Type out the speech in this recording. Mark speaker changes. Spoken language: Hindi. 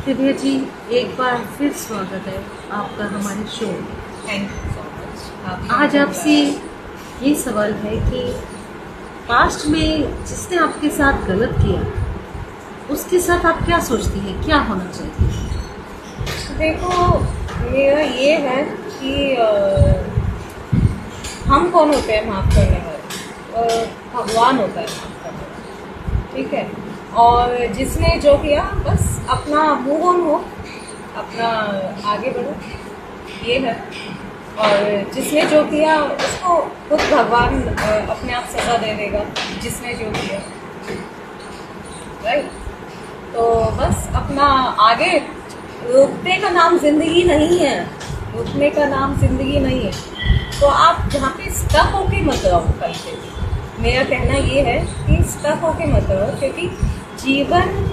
Speaker 1: दिव्या जी, एक बार फिर स्वागत है आपका हमारे शो में।
Speaker 2: Thank you so much.
Speaker 1: आज आपसे ये सवाल है कि पास्ट में जिसने आपके साथ गलत किया उसके साथ आप क्या सोचती हैं, क्या होना चाहिए?
Speaker 2: देखो, मेरा ये है कि हम कौन होते हैं माफ़ करने वाले? भगवान होता है माफ़ करने वाला, ठीक है। और जिसने जो किया बस अपना मूव ऑन हो, अपना आगे बढ़ो, ये है। और जिसने जो किया उसको खुद भगवान अपने आप सज़ा दे देगा, जिसने जो किया, राइट। तो बस अपना आगे, रुकने का नाम ज़िंदगी नहीं है, रुकने का नाम ज़िंदगी नहीं है। तो आप जहाँ पे स्टक होके मत रहो। कहीं पे मेरा कहना ये है कि स्टक होके मत रहो, क्योंकि जीवन